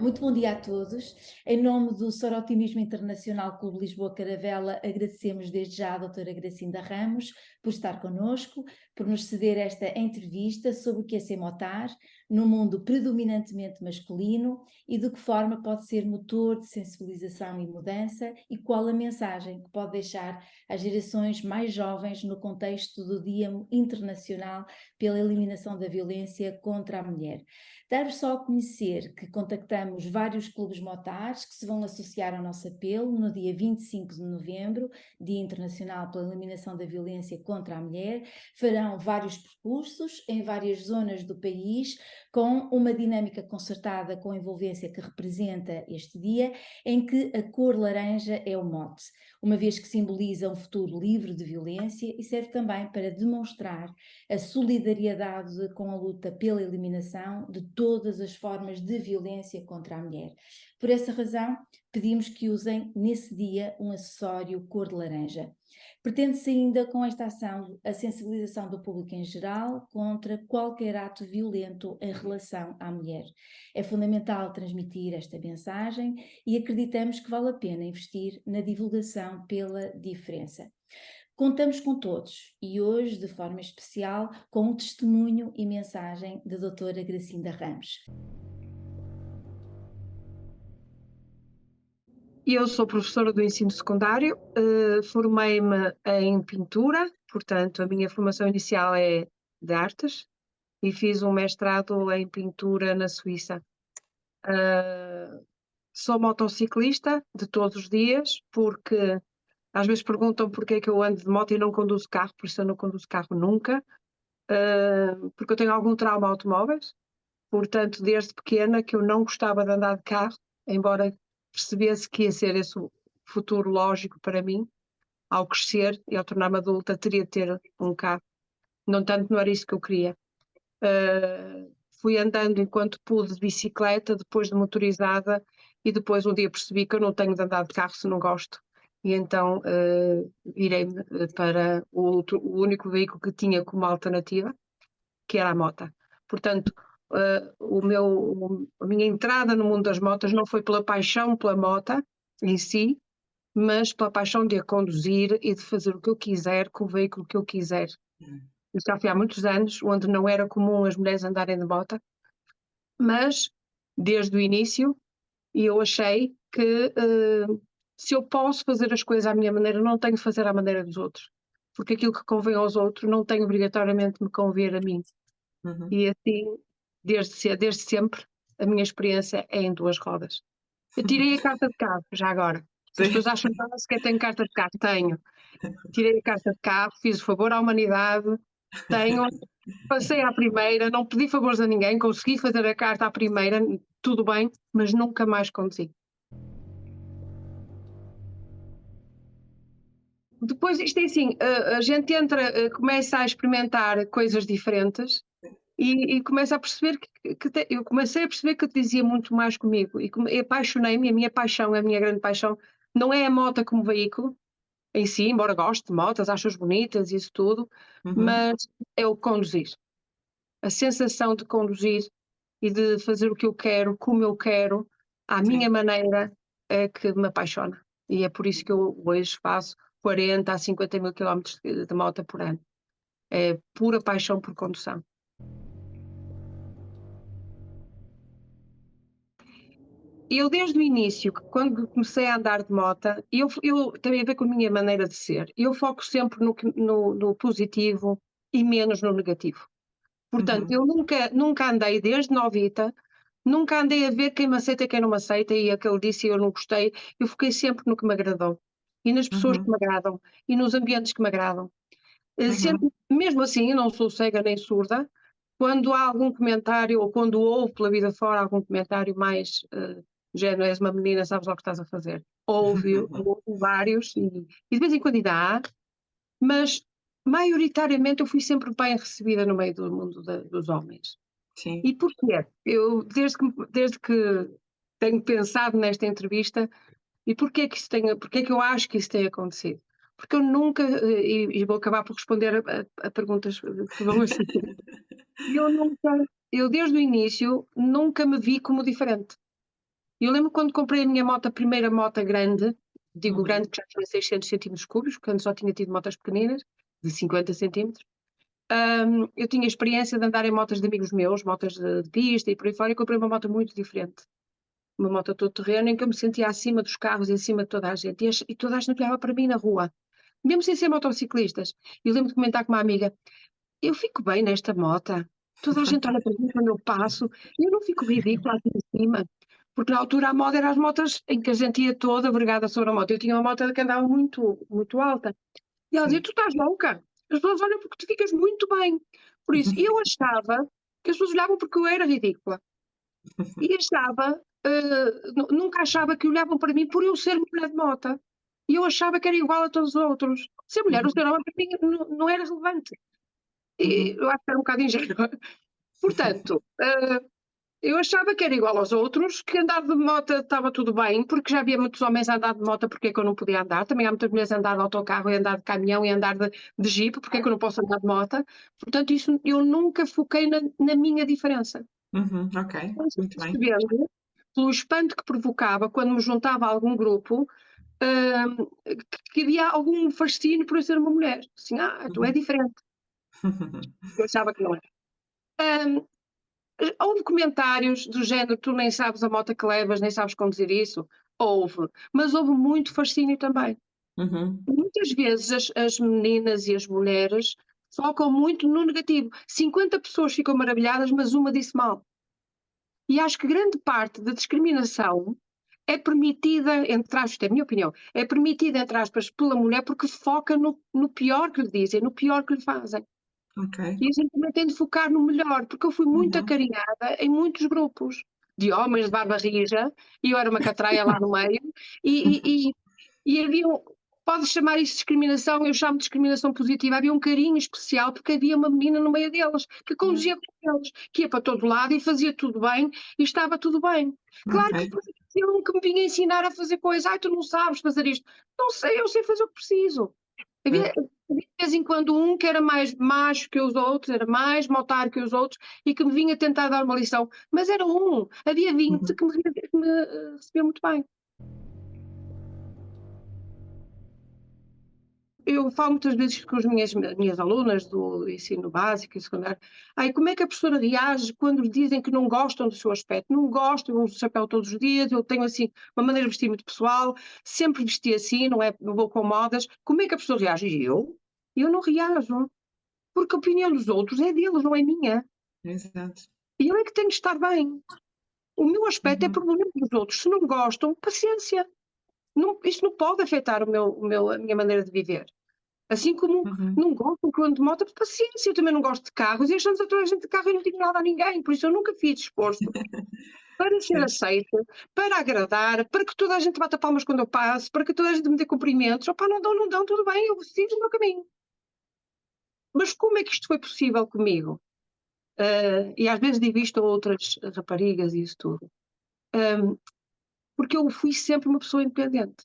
Muito bom dia a todos. Em nome do Sorotimismo Internacional Clube Lisboa Caravela, agradecemos desde já a doutora Gracinda Ramos por estar connosco, por nos ceder esta entrevista sobre o que é ser motar num mundo predominantemente masculino e de que forma pode ser motor de sensibilização e mudança e qual a mensagem que pode deixar às gerações mais jovens no contexto do Dia Internacional pela Eliminação da Violência contra a Mulher. Dar-vos só a conhecer que contactamos vários clubes motares que se vão associar ao nosso apelo no dia 25 de novembro, Dia Internacional pela Eliminação da Violência contra a Mulher. Farão vários percursos em várias zonas do país, com uma dinâmica concertada com a envolvência que representa este dia, em que a cor laranja é o mote, uma vez que simboliza um futuro livre de violência e serve também para demonstrar a solidariedade com a luta pela eliminação de todas as formas de violência contra a mulher. Por essa razão, pedimos que usem nesse dia um acessório cor de laranja. Pretende-se ainda com esta ação a sensibilização do público em geral contra qualquer ato violento em relação à mulher. É fundamental transmitir esta mensagem e acreditamos que vale a pena investir na divulgação pela diferença. Contamos com todos e hoje, de forma especial, com o testemunho e mensagem da doutora Gracinda Ramos. Eu sou professora do ensino secundário, formei-me em pintura, portanto a minha formação inicial é de artes e fiz um mestrado em pintura na Suíça. Sou motociclista de todos os dias, porque às vezes perguntam porque é que eu ando de moto e não conduzo carro, por isso eu não conduzo carro nunca, porque eu tenho algum trauma a automóveis, portanto desde pequena que eu não gostava de andar de carro, embora percebesse que ia ser esse o futuro lógico para mim, ao crescer e ao tornar-me adulta teria de ter um carro, no entanto não era isso que eu queria. Fui andando enquanto pude de bicicleta, depois de motorizada, e depois um dia percebi que eu não tenho de andar de carro se não gosto, e então virei-me para o único veículo que tinha como alternativa, que era a moto. Portanto, a minha entrada no mundo das motas não foi pela paixão pela moto em si, mas pela paixão de a conduzir e de fazer o que eu quiser com o veículo que eu quiser. Isso já foi há muitos anos, onde não era comum as mulheres andarem de moto, mas desde o início eu achei que se eu posso fazer as coisas à minha maneira, não tenho de fazer à maneira dos outros, porque aquilo que convém aos outros não tem obrigatoriamente de me conver a mim. E assim, desde sempre, a minha experiência é em duas rodas. Eu tirei a carta de carro, já agora. As pessoas acham que não sequer tenho carta de carro. Tenho. Tirei a carta de carro, fiz o favor à humanidade, tenho, passei à primeira, não pedi favores a ninguém, consegui fazer a carta à primeira, tudo bem, mas nunca mais conduzi. Depois, isto é assim, a gente entra, começa a experimentar coisas diferentes e começa a perceber eu comecei a perceber que dizia muito mais comigo e apaixonei-me, a minha paixão, a minha grande paixão, não é a moto como veículo em si, embora goste de motas, acho-as bonitas e isso tudo, mas é o conduzir. A sensação de conduzir e de fazer o que eu quero, como eu quero, à minha maneira, é que me apaixona. E é por isso que eu hoje faço 40 a 50 mil quilómetros de moto por ano. É pura paixão por condução. Eu desde o início, quando comecei a andar de moto, eu tem a ver com a minha maneira de ser. Eu foco sempre no positivo e menos no negativo. Portanto, eu nunca andei, desde novita, nunca andei a ver quem me aceita e quem não me aceita, e aquele disse e eu não gostei. Eu foquei sempre no que me agradou, e nas pessoas que me agradam, e nos ambientes que me agradam. Sempre, mesmo assim, eu não sou cega nem surda, quando há algum comentário, ou quando houve pela vida fora algum comentário mais já não és uma menina, sabes lá o que estás a fazer. Houve vários, e de vez em quando ainda há, mas maioritariamente eu fui sempre bem recebida no meio do mundo dos homens. Sim. E porquê? Eu, desde que tenho pensado nesta entrevista, e porquê que eu acho que isso tem acontecido? Porque eu nunca, e vou acabar por responder a perguntas que vão assim, eu desde o início nunca me vi como diferente. E eu lembro quando comprei a minha moto, a primeira moto grande, digo grande Uhum. que já tinha 600 centímetros cúbicos, porque antes só tinha tido motas pequeninas, de 50 centímetros. Eu tinha experiência de andar em motas de amigos meus, motas de pista e por aí fora, e comprei uma moto muito diferente. Uma moto todo-terreno em que eu me sentia acima dos carros e acima de toda a gente. E toda a gente olhava para mim na rua, mesmo sem ser motociclistas. E eu lembro de comentar com uma amiga, eu fico bem nesta moto. Toda a gente olha para mim quando eu passo e eu não fico ridícula aqui em cima. Porque na altura a moda eram as motas em que a gente ia toda vergada sobre a moto. Eu tinha uma moto que andava muito, muito alta. E ela dizia, Sim. tu estás louca? As pessoas olham porque tu ficas muito bem. Por isso, eu achava que as pessoas olhavam porque eu era ridícula. E achava, nunca achava que olhavam para mim por eu ser mulher de moto. E eu achava que era igual a todos os outros. Ser mulher ou Uhum. ser homem para mim não era relevante. E Uhum. eu acho que era um bocado ingênua. Portanto, eu achava que era igual aos outros, que andar de moto estava tudo bem, porque já havia muitos homens a andar de moto, porque é que eu não podia andar? Também há muitas mulheres a andar de autocarro e a andar de caminhão e a andar de jipe, porque é que eu não posso andar de moto? Portanto, isso eu nunca foquei na minha diferença. Uhum. Ok, Mas muito bem. percebendo, pelo espanto que provocava quando me juntava a algum grupo, que havia algum fascínio por eu ser uma mulher. Assim, tu é Uhum. diferente. Eu achava que não era. Hum, Houve comentários do género, tu nem sabes a moto que levas, nem sabes conduzir isso. Houve. Mas houve muito fascínio também. Uhum. Muitas vezes as meninas e as mulheres focam muito no negativo. 50 pessoas ficam maravilhadas, mas uma disse mal. E acho que grande parte da discriminação é permitida, entre aspas, isto é a minha opinião, é permitida, entre aspas, pela mulher porque foca no pior que lhe dizem, no pior que lhe fazem. Ok. E a gente também tem de focar no melhor, porque eu fui muito Uhum. acarinhada em muitos grupos de homens de barba rija, e eu era uma catraia lá no meio, e havia, podes chamar isso de discriminação, eu chamo de discriminação positiva, havia um carinho especial porque havia uma menina no meio deles, que conduzia com eles, que ia para todo lado e fazia tudo bem, e estava tudo bem. Claro que Ok. depois eu que me vinha ensinar a fazer coisas, tu não sabes fazer isto. Não sei, eu sei fazer o que preciso. Havia, Certo. de vez em quando um que era mais macho que os outros, era mais motar que os outros e que me vinha tentar dar uma lição, mas era um, havia 20 Uhum. que me recebeu muito bem. Eu falo muitas vezes com as minhas alunas do ensino básico e secundário. Ai, como é que a professora reage quando lhe dizem que não gostam do seu aspecto? Não gosto, eu uso chapéu todos os dias, eu tenho assim uma maneira de vestir muito pessoal, sempre vesti assim, não é? Vou com modas. Como é que a pessoa reage? E eu não reajo, porque a opinião dos outros é deles, não é minha. Exato. E eu é que tenho de estar bem. O meu aspecto é Uhum. problema dos outros. Se não gostam, paciência. Não, isto não pode afetar a minha maneira de viver. Assim como Uhum. não gosto que eu ando de moto, paciência, eu também não gosto de carros e achamos a toda a gente de carro e não digo nada a ninguém, por isso eu nunca fiz esforço para ser Certo. aceita, para agradar, para que toda a gente bata palmas quando eu passo, para que toda a gente me dê cumprimentos. Opá, não dão, tudo bem, eu sigo o meu caminho. Mas como é que isto foi possível comigo? E às vezes digo isto a outras raparigas e isso tudo. Um, Porque eu fui sempre uma pessoa independente.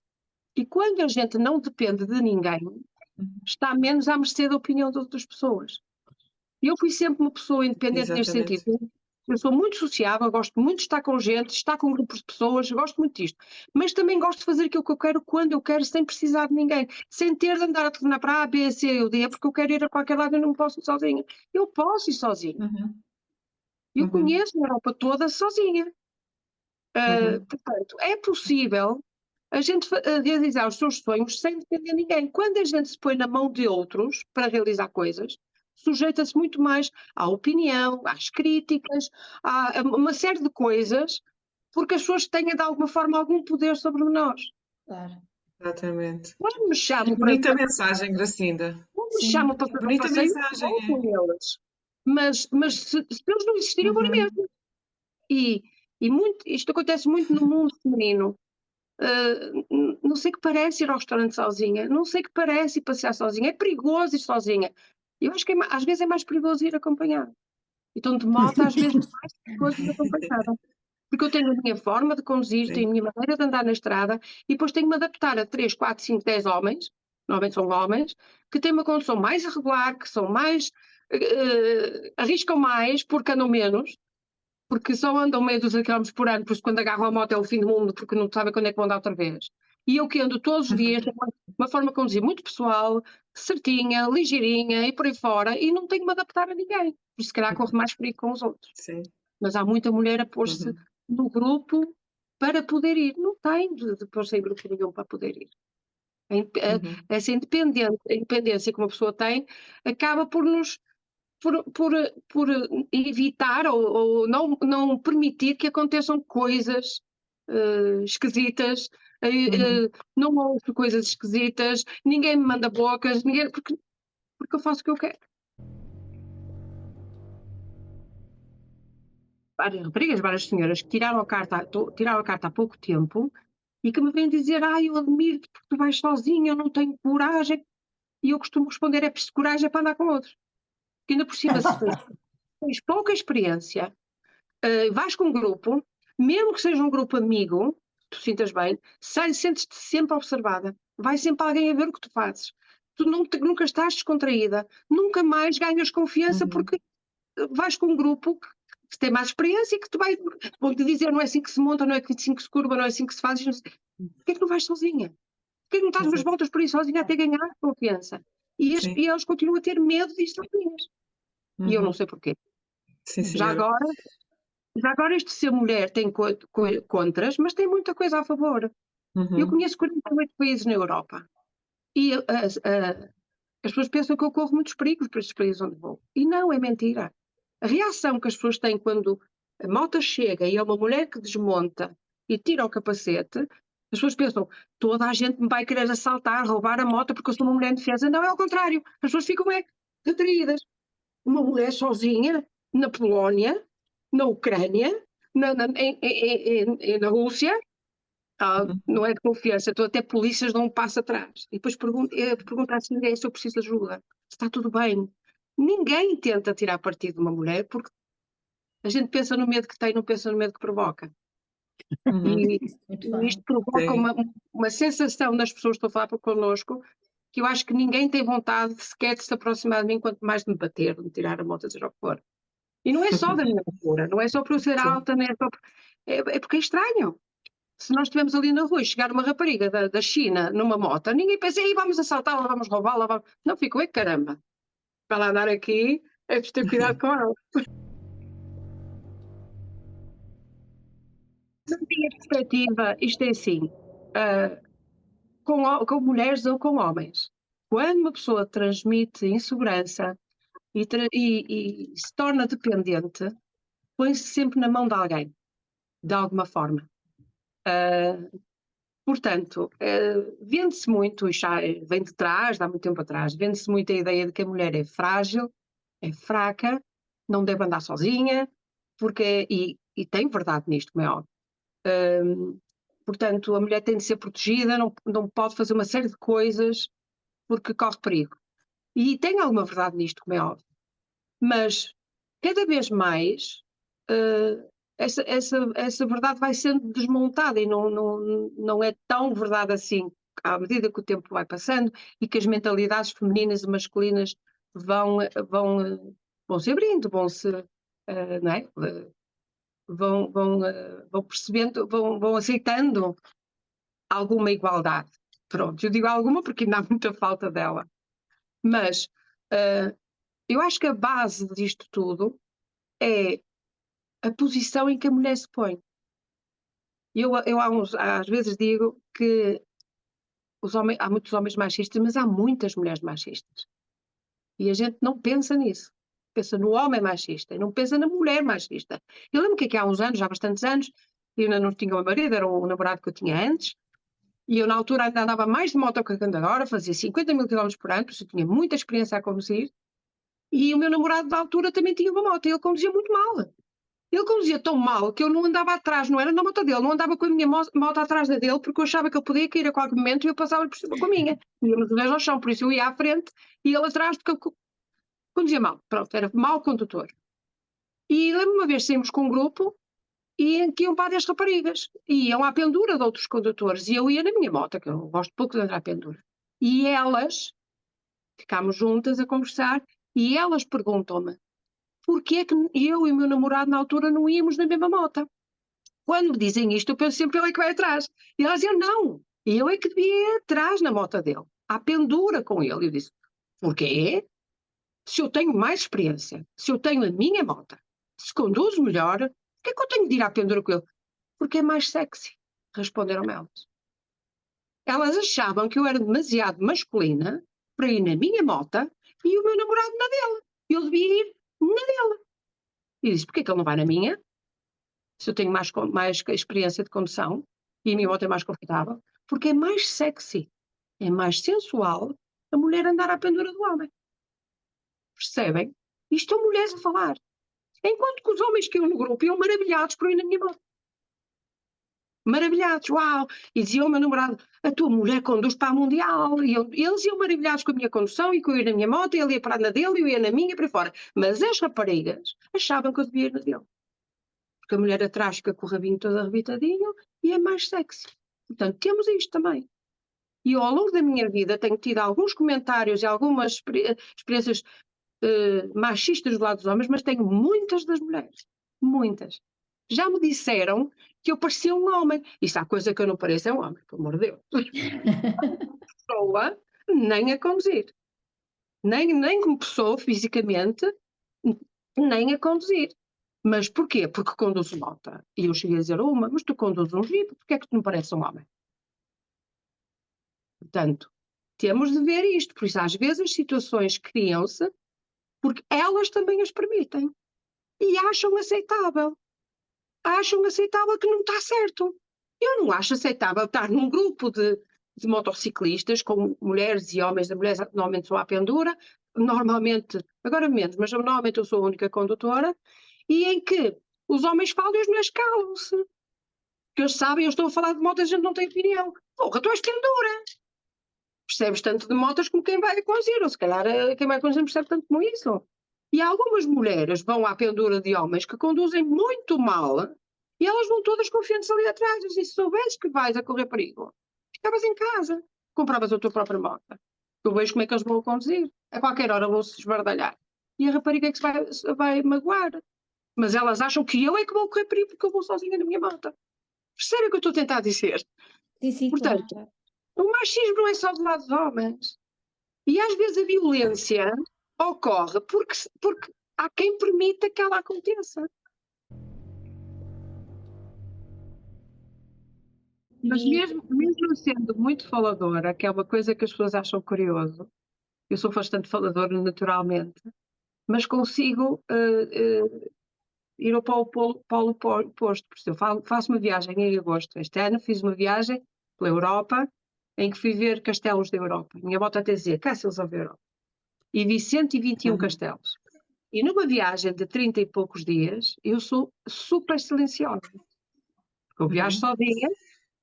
E quando a gente não depende de ninguém, Uhum. está menos à mercê da opinião de outras pessoas. E eu fui sempre uma pessoa independente neste sentido. Exatamente. Eu sou muito sociável, gosto muito de estar com gente, estar com grupos de pessoas, gosto muito disto. Mas também gosto de fazer aquilo que eu quero, quando eu quero, sem precisar de ninguém. Sem ter de andar a telefonar para A, B, C ou D, porque eu quero ir a qualquer lado e não posso ir sozinha. Eu posso ir sozinha. Uhum. Eu Uhum. conheço a Europa toda sozinha. Uhum. Portanto, é possível a gente realizar os seus sonhos sem depender de ninguém. Quando a gente se põe na mão de outros para realizar coisas, sujeita-se muito mais à opinião, às críticas, a uma série de coisas, porque as pessoas têm de alguma forma algum poder sobre nós. Claro. Exatamente. Quando me Que chamam bonita mensagem, Gracinda. quando me Sim, chamam para Que fazer um bonita passeio, eu mensagem, vou é. com eles. Mas se eles não existirem, eu vou na Uhum. mesma. E, isto acontece muito no mundo feminino. Não sei que parece ir ao restaurante sozinha, não sei que parece ir passear sozinha, é perigoso ir sozinha. Eu acho que às vezes é mais perigoso ir acompanhada. Então, de moto, às vezes é mais perigoso ir acompanhada. Porque eu tenho a minha forma de conduzir, tenho Sim. a minha maneira de andar na estrada e depois tenho de me adaptar a 3, 4, 5, 10 homens, normalmente são homens, que têm uma condução mais irregular, que são mais, arriscam mais porque andam menos porque só andam meio 200 km por ano, por isso quando agarram a moto é o fim do mundo, porque não sabem quando é que vão dar outra vez. E eu que ando todos os dias, tenho uma forma de conduzir muito pessoal, certinha, ligeirinha e por aí fora, e não tenho que me adaptar a ninguém. Por isso, se calhar, corro mais perigo com os outros. Sim. Mas há muita mulher a pôr-se no grupo para poder ir. Não tem de pôr-se em grupo nenhum para poder ir. Essa independência que uma pessoa tem acaba por nos por evitar ou não permitir que aconteçam coisas esquisitas, não ouço coisas esquisitas, ninguém me manda bocas, porque eu faço o que eu quero. Várias raparigas, várias senhoras que tiraram a carta há pouco tempo e que me vêm dizer: eu admiro-te porque tu vais sozinha, eu não tenho coragem. E eu costumo responder: é preciso coragem para andar com outros. Porque ainda por cima, se tens pouca experiência, vais com um grupo, mesmo que seja um grupo amigo, tu sintas bem, sentes-te sempre observada. Vai sempre alguém a ver o que tu fazes. Tu nunca estás descontraída, nunca mais ganhas confiança porque vais com um grupo que tem mais experiência e que vão te dizer: não é assim que se monta, não é assim que se curva, não é assim que se faz. Porquê é que não vais sozinha? Porquê é que não estás umas voltas por aí sozinha até ganhar confiança? E eles continuam a ter medo de ir sozinhas. E eu não sei porquê. Sim, Já senhora. agora este ser mulher tem contras, mas tem muita coisa a favor. Eu conheço 48 países na Europa e as pessoas pensam que eu corro muitos perigos para estes países onde vou. E não, é mentira. A reação que as pessoas têm quando a moto chega e é uma mulher que desmonta e tira o capacete, as pessoas pensam: toda a gente me vai querer assaltar, roubar a moto porque eu sou uma mulher indefesa. Não, é ao contrário. As pessoas ficam retraídas. Uma mulher sozinha na Polónia, na Ucrânia, na Rússia, não é de confiança, então até polícias dão um passo atrás. E depois perguntar se ninguém, se eu preciso de ajuda, se está tudo bem. Ninguém tenta tirar partido de uma mulher porque a gente pensa no medo que tem, não pensa no medo que provoca. E isto provoca uma sensação das pessoas que estão a falar connosco, que eu acho que ninguém tem vontade sequer de se aproximar de mim, quanto mais de me bater, de me tirar a moto, seja o que for. E não é só da minha altura, não é só por eu ser alta, não é só é porque é estranho. Se nós estivermos ali na rua e chegar uma rapariga da China numa moto, ninguém pensa: aí vamos assaltá-la, vamos roubá-la. Não, fico: caramba, para ela andar aqui, é preciso ter cuidado com ela. Na minha perspectiva, isto é assim, com mulheres ou com homens. Quando uma pessoa transmite insegurança e se torna dependente, põe-se sempre na mão de alguém, de alguma forma. Portanto, vende-se muito, isto já vem de trás, há muito tempo atrás, vende-se muito a ideia de que a mulher é frágil, é fraca, não deve andar sozinha, e tem verdade nisto, como é óbvio. Portanto, a mulher tem de ser protegida, não pode fazer uma série de coisas porque corre perigo. E tem alguma verdade nisto, como é óbvio. Mas, cada vez mais, essa verdade vai sendo desmontada e não é tão verdade assim à medida que o tempo vai passando e que as mentalidades femininas e masculinas vão se abrindo, não é? Vão percebendo, vão aceitando alguma igualdade. Pronto, eu digo alguma porque ainda há muita falta dela. Mas eu acho que a base disto tudo é a posição em que a mulher se põe. Eu às vezes digo que há muitos homens machistas, mas há muitas mulheres machistas. E a gente não pensa nisso. Pensa no homem machista e não pensa na mulher machista. Eu lembro que aqui há uns anos, já há bastantes anos, eu ainda não tinha um marido, era um namorado que eu tinha antes, e eu na altura ainda andava mais de moto que ando agora, fazia 50 mil km por ano, porque eu tinha muita experiência a conduzir, e o meu namorado da altura também tinha uma moto, e ele conduzia muito mal. Ele conduzia tão mal que eu não andava atrás, não era na moto dele, não andava com a minha moto atrás da dele, porque eu achava que ele podia cair a qualquer momento e eu passava por cima com a minha. Íamos os dois ao chão, por isso eu ia à frente e ele atrás, porque eu conduzia mal. Pronto, era mau condutor. E lembro-me uma vez saímos com um grupo e em que iam várias raparigas. E iam à pendura de outros condutores. E eu ia na minha moto, que eu gosto pouco de andar à pendura. E elas, ficámos juntas a conversar, e elas perguntam-me: porque é que eu e o meu namorado na altura não íamos na mesma moto? Quando me dizem isto, eu penso sempre ele é que vai atrás. E ela dizia, não, eu é que devia ir atrás na moto dele, à pendura com ele. Eu disse, porquê? Se eu tenho mais experiência, se eu tenho a minha moto, se conduzo melhor, porquê é que eu tenho de ir à pendura com ele? Porque é mais sexy, responderam elas. Elas achavam que eu era demasiado masculina para ir na minha moto e o meu namorado na dela. Eu devia ir na dela. E disse, porquê que ele não vai na minha? Se eu tenho mais experiência de condução e a minha moto é mais confortável, porque é mais sexy, é mais sensual a mulher andar à pendura do homem. Percebem? Isto são mulheres a falar. Enquanto que os homens que iam no grupo iam maravilhados por ir na minha moto. Maravilhados, uau! E dizia ao meu namorado, a tua mulher conduz para a Mundial. E eles iam maravilhados com a minha condução e com eu ir na minha moto, e ele ia para a dele e eu ia na minha e para aí fora. Mas as raparigas achavam que eu devia ir na dele. Porque a mulher atrás fica com o rabinho todo arrebitadinho e é mais sexy. Portanto, temos isto também. E ao longo da minha vida tenho tido alguns comentários e algumas experiências machistas do lado dos homens, mas tenho muitas das mulheres. Muitas. Já me disseram que eu parecia um homem. E se há coisa que eu não pareço é um homem, pelo amor de Deus. Pessoa, nem a conduzir. Nem como pessoa, fisicamente, nem a conduzir. Mas porquê? Porque conduzo moto. E eu cheguei a dizer, mas tu conduzes um jipe, porquê é que tu não pareces um homem? Portanto, temos de ver isto. Por isso, às vezes, as situações criam-se porque elas também as permitem. E acham aceitável. Acham aceitável que não está certo. Eu não acho aceitável estar num grupo de motociclistas com mulheres e homens. As mulheres normalmente são à pendura. Normalmente, agora menos, mas normalmente eu sou a única condutora. E em que os homens falam e as mulheres calam-se. Porque eles sabem, eu estou a falar de motos, a gente não tem opinião. Porra, tu és pendura. Percebes tanto de motas como quem vai a conduzir, ou se calhar quem vai a conduzir percebe tanto como isso. E algumas mulheres vão à pendura de homens que conduzem muito mal e elas vão todas confiantes ali atrás. E se soubesses que vais a correr perigo, ficavas em casa, compravas a tua própria moto. Eu vejo como é que eles vão conduzir. A qualquer hora vão-se esbardalhar. E a rapariga é que se vai magoar. Mas elas acham que eu é que vou correr perigo porque eu vou sozinha na minha moto. Percebem o que eu estou a tentar dizer? Sim, Portanto, claro. o machismo não é só do lado dos homens. E às vezes a violência ocorre porque há quem permita que ela aconteça. Mas mesmo sendo muito faladora, que é uma coisa que as pessoas acham curioso, eu sou bastante faladora naturalmente, mas consigo ir ao polo oposto. Por exemplo, eu faço uma viagem em agosto. Este ano fiz uma viagem pela Europa, em que fui ver castelos da Europa. Minha moto até dizia Castles of Europe. E vi 121 castelos. E numa viagem de 30 e poucos dias, eu sou super silenciosa. Porque eu viajo sozinha.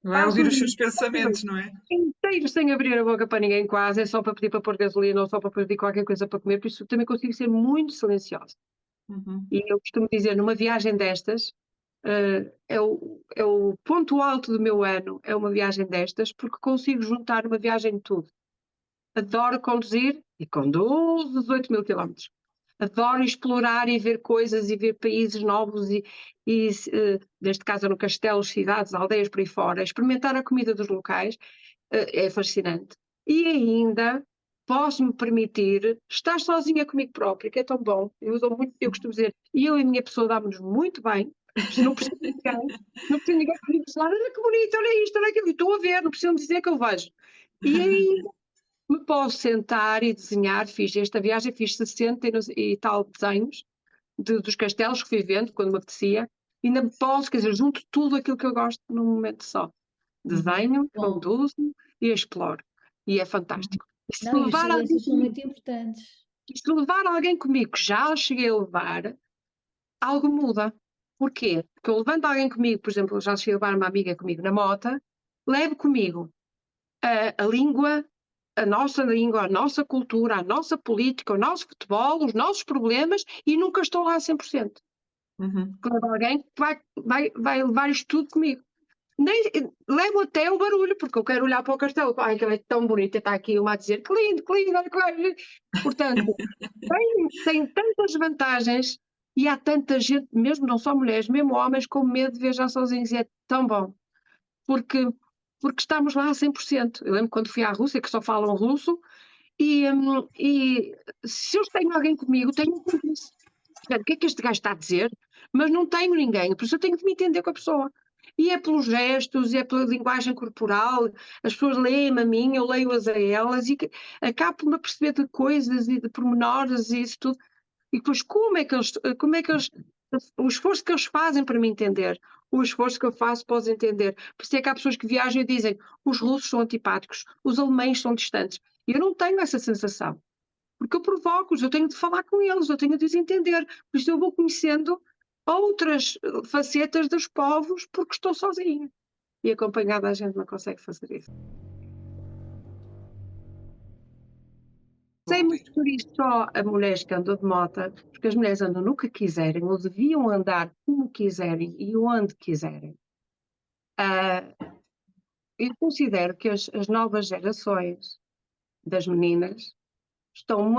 Vai ouvir os seus pensamentos, não é? Inteiro sem abrir a boca para ninguém quase, é só para pedir para pôr gasolina ou só para pedir qualquer coisa para comer, por isso também consigo ser muito silenciosa. E eu costumo dizer, numa viagem destas, é o ponto alto do meu ano, é uma viagem destas, porque consigo juntar uma viagem de tudo. Adoro conduzir e conduzo 18.000 quilómetros. Adoro explorar e ver coisas e ver países novos e neste caso no castelos, cidades, aldeias por aí fora, experimentar a comida dos locais é fascinante. E ainda posso-me permitir estar sozinha comigo própria, que é tão bom. Eu costumo dizer, eu e a minha pessoa damos-nos muito bem, não preciso de ninguém que me diga, olha que bonito, olha isto, olha aquilo, estou a ver, não preciso me dizer que eu vejo. E aí me posso sentar e desenhar, fiz esta viagem, fiz 60 e tal desenhos dos castelos que fui vendo, quando me apetecia, e ainda posso, quer dizer, junto tudo aquilo que eu gosto num momento só. Desenho, conduzo e exploro. E é fantástico. E se Não, e os silêncios são muito importantes. levar alguém comigo, que já cheguei a levar, algo muda. Porquê? Porque eu levanto alguém comigo, por exemplo, eu já cheguei a levar uma amiga comigo na moto, levo comigo a língua, a nossa língua, a nossa cultura, a nossa política, o nosso futebol, os nossos problemas e nunca estou lá a 100%. Levo alguém que vai levar isto tudo comigo. Levo até o barulho, porque eu quero olhar para o castelo. Ai, que é tão bonito, está aqui uma a dizer que lindo, olha que lindo. Portanto, tem tantas vantagens E há tanta gente, mesmo não só mulheres, mesmo homens, com medo de viajar sozinhos, e é tão bom, porque, porque estamos lá a 100%. Eu lembro quando fui à Rússia, que só falam russo, e se eu tenho alguém comigo, tenho que isso. O que é que este gajo está a dizer? Mas não tenho ninguém, por isso eu tenho de me entender com a pessoa. E é pelos gestos, e é pela linguagem corporal, as pessoas leem-me a mim, eu leio-as a elas, e acabo por me perceber de coisas e de pormenores e isso tudo. E depois como é que eles, o esforço que eles fazem para me entender, o esforço que eu faço para os entender. Por isso é que há pessoas que viajam e dizem, os russos são antipáticos, os alemães são distantes. E eu não tenho essa sensação, porque eu provoco-os, eu tenho de falar com eles, eu tenho de os entender. Por isso eu vou conhecendo outras facetas dos povos porque estou sozinha. E acompanhada a gente não consegue fazer isso. Sei muito por isso só a mulheres que andam de moto, porque as mulheres andam no que quiserem, ou deviam andar como quiserem e onde quiserem. Eu considero que as novas gerações das meninas estão,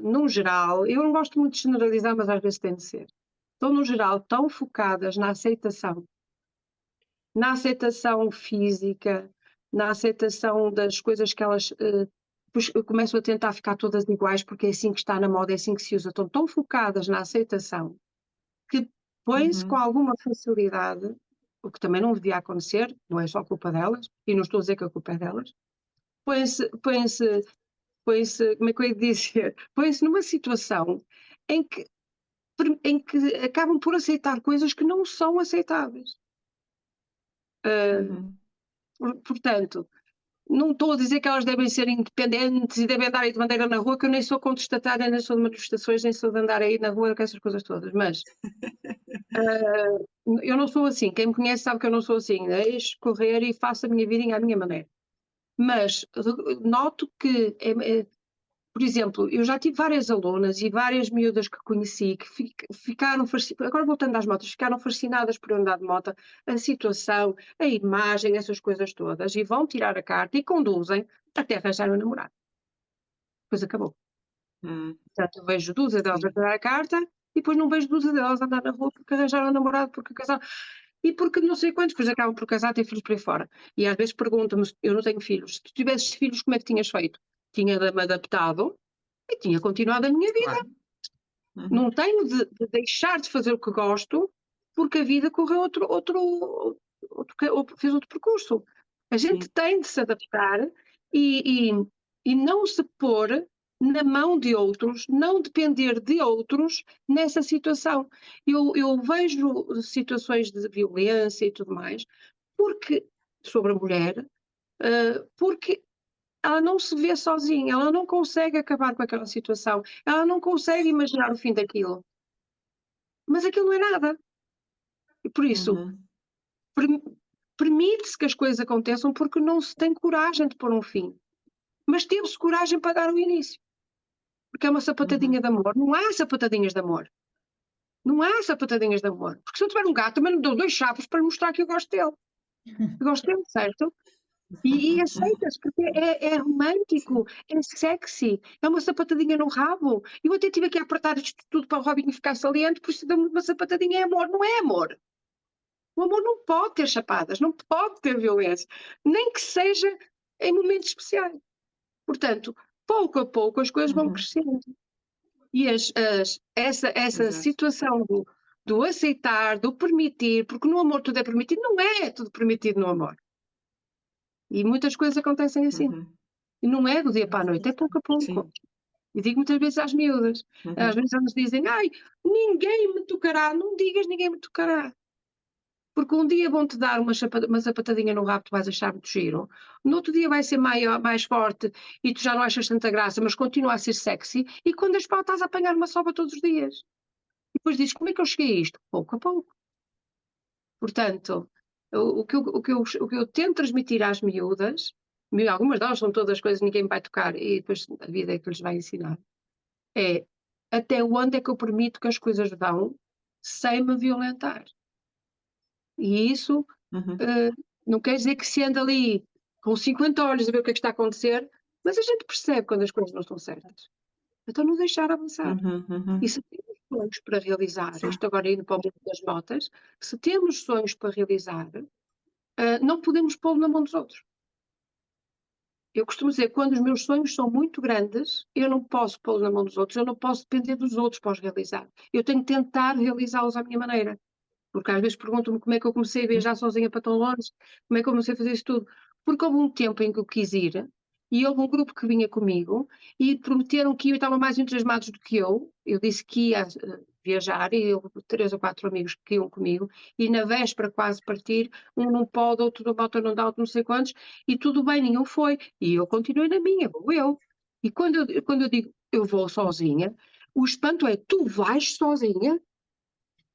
num geral, eu não gosto muito de generalizar, mas às vezes tem de ser, estão, no geral, tão focadas na aceitação física, na aceitação das coisas que elas começam a tentar ficar todas iguais porque é assim que está na moda, é assim que se usa. Estão tão focadas na aceitação que põem-se com alguma facilidade, o que também não devia acontecer, não é só culpa delas, e não estou a dizer que a culpa é delas, põem-se, como é que eu ia dizer, põem-se numa situação em que, acabam por aceitar coisas que não são aceitáveis. Portanto, não estou a dizer que elas devem ser independentes e devem andar aí de bandeira na rua, que eu nem sou contestatária, nem sou de manifestações, nem sou de andar aí na rua com essas coisas todas, mas eu não sou assim. Quem me conhece sabe que eu não sou assim. Deixo correr e faço a minha vidinha à minha maneira. Mas noto que, por exemplo, eu já tive várias alunas e várias miúdas que conheci que ficaram fascinadas, agora voltando às motas, ficaram fascinadas por andar de moto, a situação, a imagem, essas coisas todas, e vão tirar a carta e conduzem até arranjar um namorado. Depois acabou. Portanto, eu vejo dúzia delas a tirar a carta e depois não vejo dúzia delas a andar na rua porque arranjaram um namorado, porque casaram. E porque não sei quantos, depois acabam por casar, ter filhos por aí fora. E às vezes perguntam-me, eu não tenho filhos, se tu tivesses filhos, como é que tinhas feito? Tinha-me adaptado e tinha continuado a minha vida. Claro. Não tenho de deixar de fazer o que gosto porque a vida correu fez outro percurso. A gente tem de se adaptar e não se pôr na mão de outros, não depender de outros nessa situação. Eu vejo situações de violência e tudo mais sobre a mulher, porque ela não se vê sozinha, ela não consegue acabar com aquela situação, ela não consegue imaginar o fim daquilo. Mas aquilo não é nada. E por isso, permite-se que as coisas aconteçam porque não se tem coragem de pôr um fim. Mas teve-se coragem para dar o início. Porque é uma sapatadinha de amor. Não há sapatadinhas de amor. Não há sapatadinhas de amor. Porque se eu tiver um gato, também lhe dou 2 chapos para mostrar que eu gosto dele. Eu gosto dele, certo? E aceita-se, porque é romântico, é sexy, é uma sapatadinha no rabo. Eu até tive aqui a apertar isto tudo para o Robinho ficar saliente, por isso dá-me uma sapatadinha é amor. Não é amor. O amor não pode ter chapadas, não pode ter violência, nem que seja em momentos especiais. Portanto, pouco a pouco as coisas vão crescendo. E essa situação do aceitar, do permitir, porque no amor tudo é permitido, não é tudo permitido no amor. E muitas coisas acontecem assim. E não é do dia para a noite, é pouco a pouco. Sim. E digo muitas vezes às miúdas, às vezes elas dizem, ai, ninguém me tocará, não digas ninguém me tocará. Porque um dia vão-te dar uma sapatadinha no rabo, tu vais achar muito giro, no outro dia vai ser mais forte e tu já não achas tanta graça, mas continua a ser sexy, e quando as pau estás a apanhar uma sova todos os dias. E depois dizes, como é que eu cheguei a isto? Pouco a pouco. Portanto, o que eu tento transmitir às miúdas, algumas delas são todas coisas que ninguém me vai tocar e depois a vida é que lhes vai ensinar, é até onde é que eu permito que as coisas vão sem me violentar. E isso não quer dizer que se anda ali com 50 olhos a ver o que é que está a acontecer, mas a gente percebe quando as coisas não estão certas. Então não deixar avançar. E se sonhos para realizar, isto agora indo para o mundo das motas, se temos sonhos para realizar, não podemos pô-lo na mão dos outros. Eu costumo dizer, quando os meus sonhos são muito grandes, eu não posso pô-los na mão dos outros, eu não posso depender dos outros para os realizar. Eu tenho que tentar realizá-los à minha maneira. Porque às vezes perguntam-me como é que eu comecei a viajar sozinha para tão longe, como é que eu comecei a fazer isso tudo. Porque houve um tempo em que eu quis ir, e houve um grupo que vinha comigo, e prometeram que eu estavam mais entusiasmados do que eu. Eu disse que ia viajar, e houve 3 ou 4 amigos que iam comigo, e na véspera quase partir, um não pode, outro não bota, não dá, outro não sei quantos, e tudo bem, nenhum foi. E eu continuei na minha, vou eu. E quando eu digo eu vou sozinha, o espanto é, tu vais sozinha?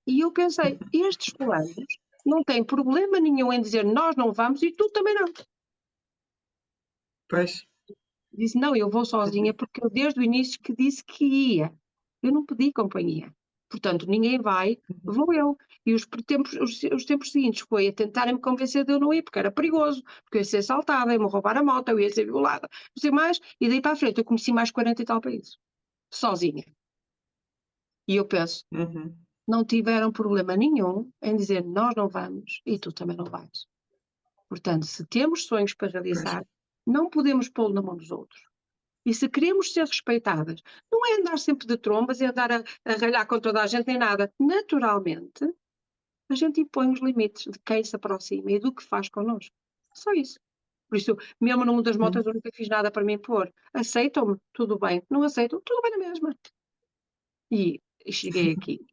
E eu pensei, estes fulanos não têm problema nenhum em dizer nós não vamos e tu também não. Pois. Disse, não, eu vou sozinha porque eu desde o início que disse que ia. Eu não pedi companhia. Portanto, ninguém vai, vou eu. E os tempos seguintes foi a tentarem-me convencer de eu não ir, porque era perigoso, porque eu ia ser assaltada, ia-me roubar a moto, eu ia ser violada, não sei mais. E daí para a frente eu conheci mais 40 e tal países. Sozinha. E eu penso, não tiveram problema nenhum em dizer nós não vamos e tu também não vais. Portanto, se temos sonhos para realizar, não podemos pô-lo na mão dos outros. E se queremos ser respeitadas, não é andar sempre de trombas e andar a ralhar com toda a gente nem nada. Naturalmente, a gente impõe os limites de quem se aproxima e do que faz connosco. Só isso. Por isso, mesmo no mundo das motas, eu nunca fiz nada para me impor. Aceitam-me? Tudo bem. Não aceitam? Tudo bem na mesma. E cheguei aqui.